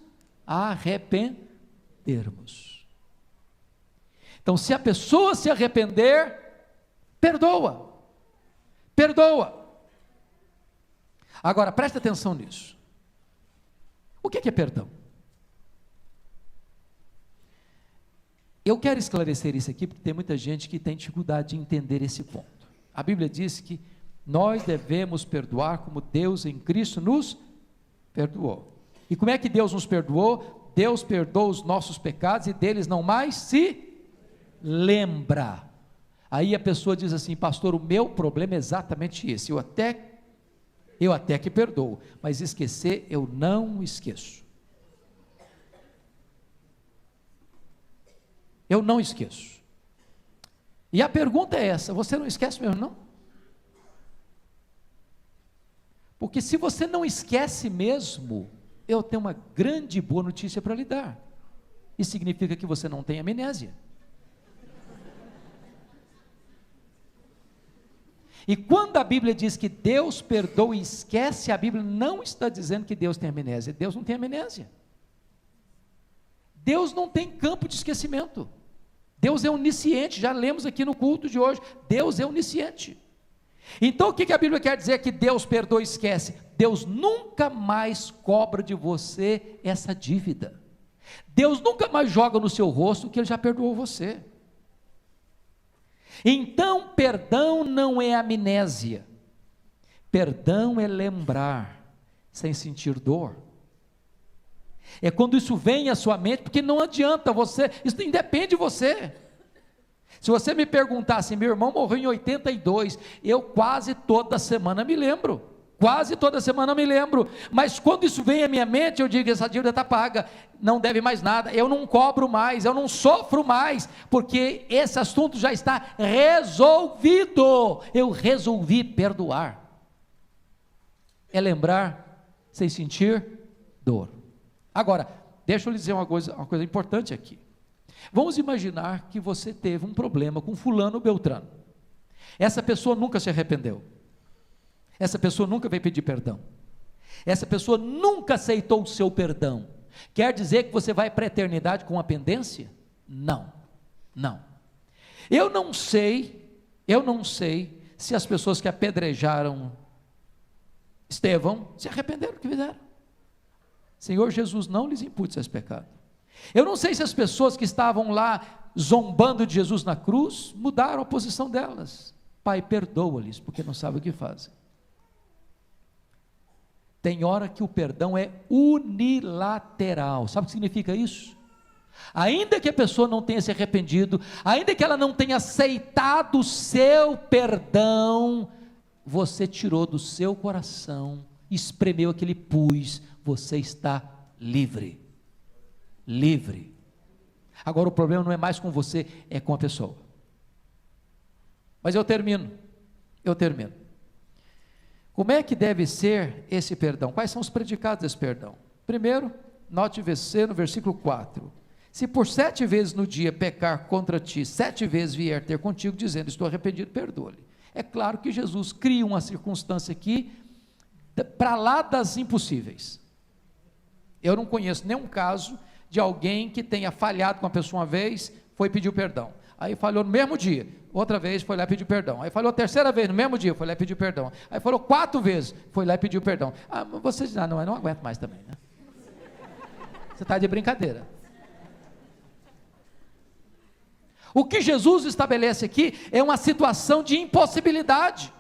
arrependermos. Então, se a pessoa se arrepender, perdoa. Agora, preste atenção nisso. O que é perdão? Eu quero esclarecer isso aqui, porque tem muita gente que tem dificuldade de entender esse ponto. A Bíblia diz que nós devemos perdoar como Deus em Cristo nos perdoou. E como é que Deus nos perdoou? Deus perdoa os nossos pecados e deles não mais se lembra. Aí a pessoa diz assim, pastor, o meu problema é exatamente esse, eu até que perdoo, mas esquecer eu não esqueço. Eu não esqueço. E a pergunta é essa, você não esquece mesmo não? Porque se você não esquece mesmo, eu tenho uma grande boa notícia para lhe dar. Isso significa que você não tem amnésia. E quando a Bíblia diz que Deus perdoa e esquece, a Bíblia não está dizendo que Deus tem amnésia. Deus não tem amnésia. Deus não tem campo de esquecimento. Deus é onisciente, já lemos aqui no culto de hoje. Deus é onisciente. Então o que a Bíblia quer dizer que Deus perdoa e esquece? Deus nunca mais cobra de você essa dívida. Deus nunca mais joga no seu rosto que Ele já perdoou você. Então perdão não é amnésia. Perdão é lembrar, sem sentir dor. É quando isso vem à sua mente, porque não adianta você, isso independe de você. Se você me perguntasse, meu irmão morreu em 82, eu quase toda semana me lembro. Quase toda semana eu me lembro, mas quando isso vem à minha mente, eu digo, essa dívida está paga, não deve mais nada, eu não cobro mais, eu não sofro mais, porque esse assunto já está resolvido, eu resolvi perdoar. É lembrar sem sentir dor. Agora, deixa eu lhe dizer uma coisa importante aqui. Vamos imaginar que você teve um problema com fulano Beltrano. Essa pessoa nunca se arrependeu. Essa pessoa nunca veio pedir perdão. Essa pessoa nunca aceitou o seu perdão. Quer dizer que você vai para a eternidade com uma pendência? Não, não. Eu não sei se as pessoas que apedrejaram Estevão se arrependeram do que fizeram. Senhor Jesus não lhes impute esse pecado. Eu não sei se as pessoas que estavam lá zombando de Jesus na cruz mudaram a posição delas. Pai, perdoa-lhes, porque não sabem o que fazem. Tem hora que o perdão é unilateral. Sabe o que significa isso? Ainda que a pessoa não tenha se arrependido, ainda que ela não tenha aceitado o seu perdão, você tirou do seu coração, espremeu aquele pus, você está livre. Livre. Agora o problema não é mais com você, é com a pessoa. Mas eu termino. Como é que deve ser esse perdão? Quais são os predicados desse perdão? Primeiro, note você no versículo 4. Se por 7 vezes no dia pecar contra ti, 7 vezes vier ter contigo, dizendo, estou arrependido, perdoa-lhe. É claro que Jesus cria uma circunstância aqui, para lá das impossíveis. Eu não conheço nenhum caso de alguém que tenha falhado com a pessoa uma vez, foi pedir perdão. Aí falhou no mesmo dia, outra vez foi lá e pediu perdão. Aí falhou a terceira vez, no mesmo dia, foi lá e pediu perdão. Aí falou 4 vezes, foi lá e pediu perdão. Ah, você diz, não aguento mais também, né? Você está de brincadeira. O que Jesus estabelece aqui é uma situação de impossibilidade.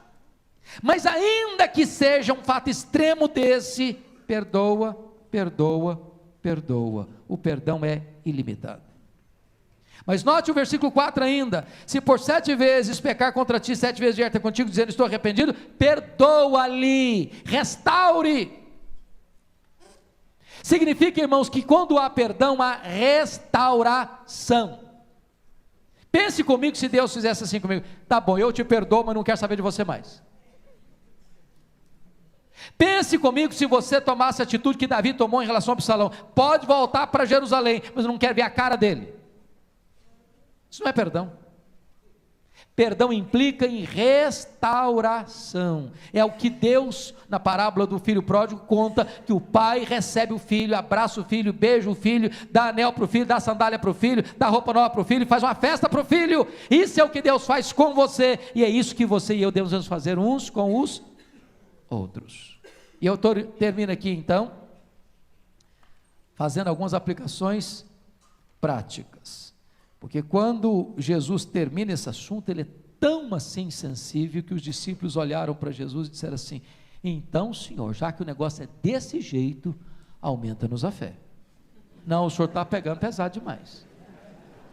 Mas ainda que seja um fato extremo desse, perdoa. O perdão é ilimitado. Mas note o versículo 4 ainda, se por 7 vezes pecar contra ti, 7 vezes vier ter contigo, dizendo estou arrependido, perdoa-lhe, restaure. Significa, irmãos, que quando há perdão, há restauração. Pense comigo se Deus fizesse assim comigo, tá bom, eu te perdoo, mas não quero saber de você mais. Pense comigo se você tomasse a atitude que Davi tomou em relação a Absalão, pode voltar para Jerusalém, mas eu não quero ver a cara dele. Isso não é perdão. Perdão implica em restauração. É o que Deus, na parábola do filho pródigo, conta, que o pai recebe o filho, abraça o filho, beija o filho, dá anel para o filho, dá sandália para o filho, dá roupa nova para o filho, faz uma festa para o filho. Isso é o que Deus faz com você, e é isso que você e eu devemos fazer uns com os outros. E eu termino aqui então, fazendo algumas aplicações práticas. Porque quando Jesus termina esse assunto, ele é tão assim sensível, que os discípulos olharam para Jesus e disseram assim, então Senhor, já que o negócio é desse jeito, aumenta-nos a fé. Não, o Senhor está pegando pesado demais,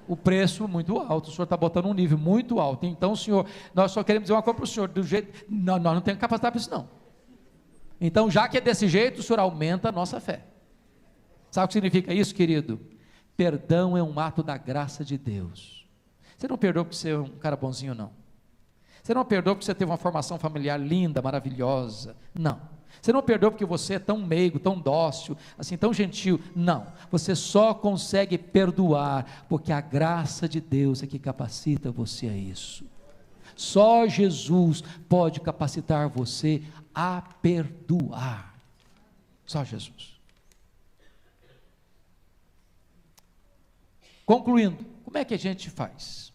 o preço muito alto, o Senhor está botando um nível muito alto, então Senhor, nós só queremos dizer uma coisa para o Senhor, do jeito, nós não temos capacidade para isso não, então já que é desse jeito, o Senhor aumenta a nossa fé. Sabe o que significa isso, querido? Perdão é um ato da graça de Deus. Você não perdoa porque você é um cara bonzinho, não. Você não perdoa porque você teve uma formação familiar linda, maravilhosa, não. Você não perdoa porque você é tão meigo, tão dócil, assim, tão gentil, não. Você só consegue perdoar porque a graça de Deus é que capacita você a isso. Só Jesus pode capacitar você a perdoar. Só Jesus. Concluindo, como é que a gente faz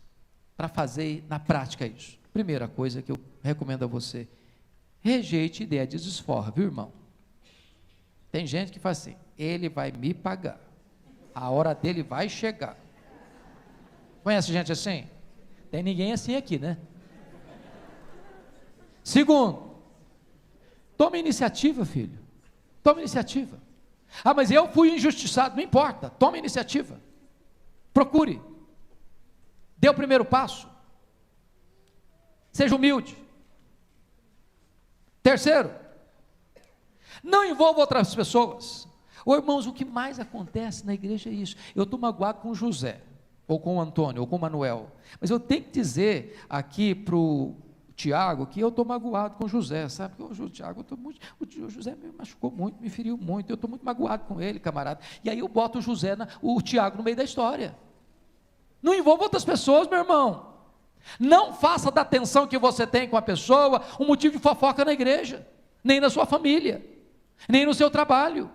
para fazer na prática isso? Primeira coisa que eu recomendo a você, rejeite ideia de desforra, viu, irmão? Tem gente que faz assim, ele vai me pagar, a hora dele vai chegar. Conhece gente assim? Tem ninguém assim aqui, né? Segundo, tome iniciativa, filho, tome iniciativa. Ah, mas eu fui injustiçado, não importa, tome iniciativa. Procure, dê o primeiro passo, seja humilde. Terceiro, Não envolva outras pessoas. Ô irmãos, o que mais acontece na igreja é isso. Eu estou magoado com o José, ou com o Antônio, ou com o Manuel, mas eu tenho que dizer aqui para o Tiago que eu estou magoado com o José, sabe? Porque o Tiago, o José me machucou muito, me feriu muito, eu estou muito magoado com ele, camarada. E aí eu boto o Tiago no meio da história. Não envolva outras pessoas, meu irmão. Não faça da tensão que você tem com a pessoa um motivo de fofoca na igreja, nem na sua família, nem no seu trabalho.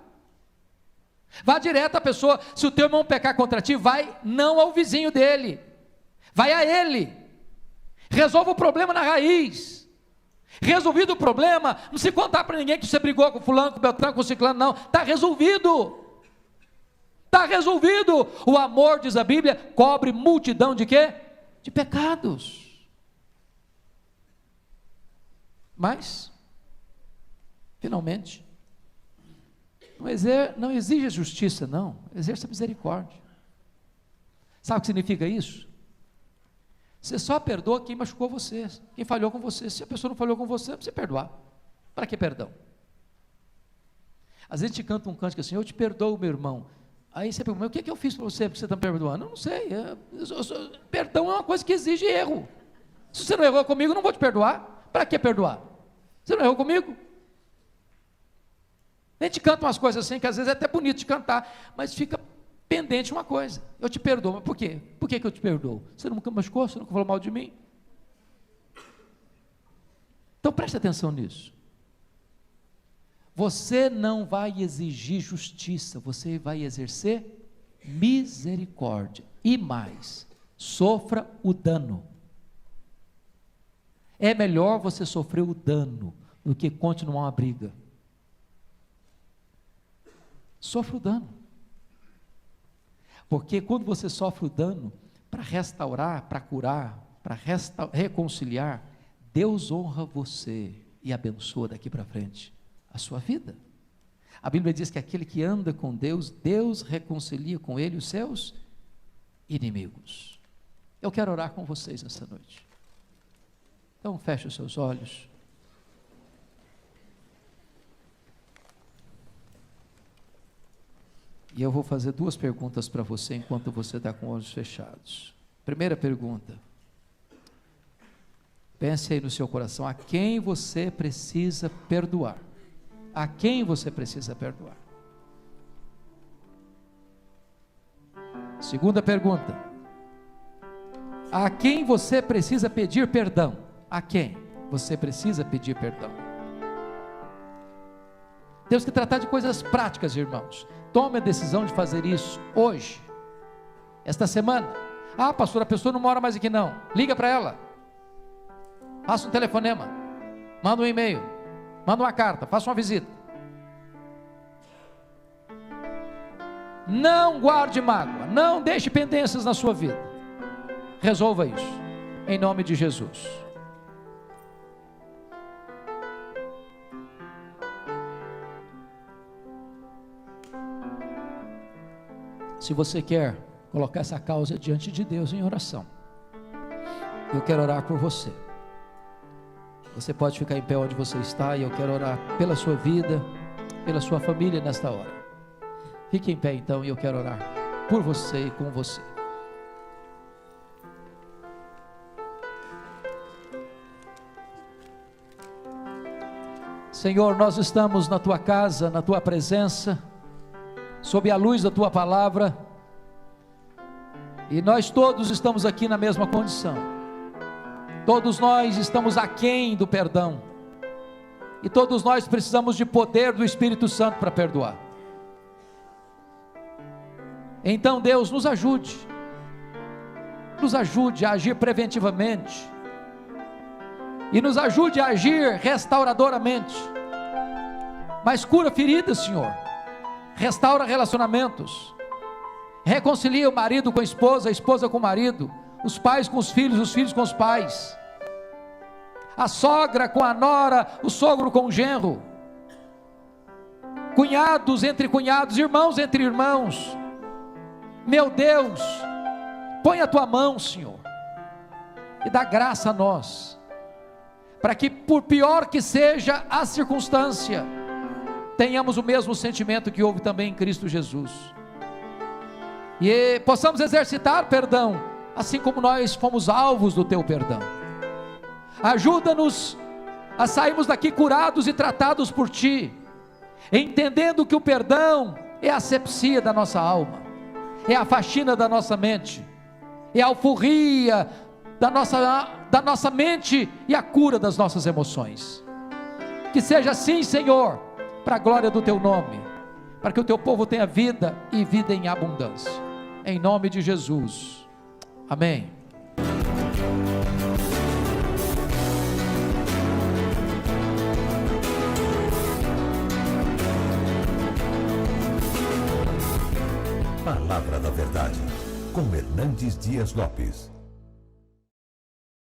Vá direto à pessoa. Se o teu irmão pecar contra ti, vai não ao vizinho dele, vai a ele. Resolva o problema na raiz. Resolvido o problema, não se contar para ninguém que você brigou com fulano, com Beltrano, com ciclano, não. Está resolvido. Está resolvido. O amor, diz a Bíblia, cobre multidão de quê? De pecados. Mas, finalmente, não exige justiça, não. Exerça misericórdia. Sabe o que significa isso? Você só perdoa quem machucou você, quem falhou com você. Se a pessoa não falhou com você, não precisa perdoar. Para que perdão? Às vezes a gente canta um cântico assim: eu te perdoo, meu irmão. Aí você pergunta: o que eu fiz para você, porque você está me perdoando? Eu não sei. Perdão é uma coisa que exige erro. Se você não errou comigo, eu não vou te perdoar. Para que perdoar? Você não errou comigo? A gente canta umas coisas assim, que às vezes é até bonito de cantar, mas fica pendente uma coisa: eu te perdoo. Mas por quê? Por que eu te perdoo? Você nunca me machucou? Você nunca falou mal de mim? Então preste atenção nisso. Você não vai exigir justiça, você vai exercer misericórdia. E mais, sofra o dano. É melhor você sofrer o dano do que continuar uma briga. Sofra o dano. Porque quando você sofre o dano, para restaurar, para curar, para reconciliar, Deus honra você e abençoa daqui para frente a sua vida. A Bíblia diz que aquele que anda com Deus, Deus reconcilia com ele os seus inimigos. Eu quero orar com vocês essa noite. Então feche os seus olhos. E eu vou fazer duas perguntas para você enquanto você está com os olhos fechados. Primeira pergunta: pense aí no seu coração, a quem você precisa perdoar? A quem você precisa perdoar? Segunda pergunta: a quem você precisa pedir perdão? A quem você precisa pedir perdão? Temos que tratar de coisas práticas, irmãos. Tome a decisão de fazer isso hoje, esta semana. Ah, pastor, a pessoa não mora mais aqui não. Liga para ela, faça um telefonema, manda um e-mail, manda uma carta, faça uma visita. Não guarde mágoa, não deixe pendências na sua vida. Resolva isso, em nome de Jesus. Se você quer colocar essa causa diante de Deus em oração, eu quero orar por você. Você pode ficar em pé onde você está, e eu quero orar pela sua vida, pela sua família nesta hora. Fique em pé então, e eu quero orar por você e com você. Senhor, nós estamos na tua casa, na tua presença, sob a luz da tua palavra, e nós todos estamos aqui na mesma condição. Todos nós estamos aquém do perdão, e todos nós precisamos de poder do Espírito Santo para perdoar. Então Deus, nos ajude a agir preventivamente, e nos ajude a agir restauradoramente. Mas cura feridas, Senhor, restaura relacionamentos, reconcilia o marido com a esposa com o marido, os pais com os filhos com os pais, a sogra com a nora, o sogro com o genro, cunhados entre cunhados, irmãos entre irmãos. Meu Deus, põe a tua mão, Senhor, e dá graça a nós, para que, por pior que seja a circunstância, tenhamos o mesmo sentimento que houve também em Cristo Jesus, e possamos exercitar perdão, assim como nós fomos alvos do teu perdão. Ajuda-nos a sairmos daqui curados e tratados por ti, entendendo que o perdão é a asepsia da nossa alma, é a faxina da nossa mente, é a alforria da nossa mente e a cura das nossas emoções. Que seja assim, Senhor, para a glória do teu nome, para que o teu povo tenha vida e vida em abundância, em nome de Jesus, amém. Palavra da Verdade, com Hernandes Dias Lopes.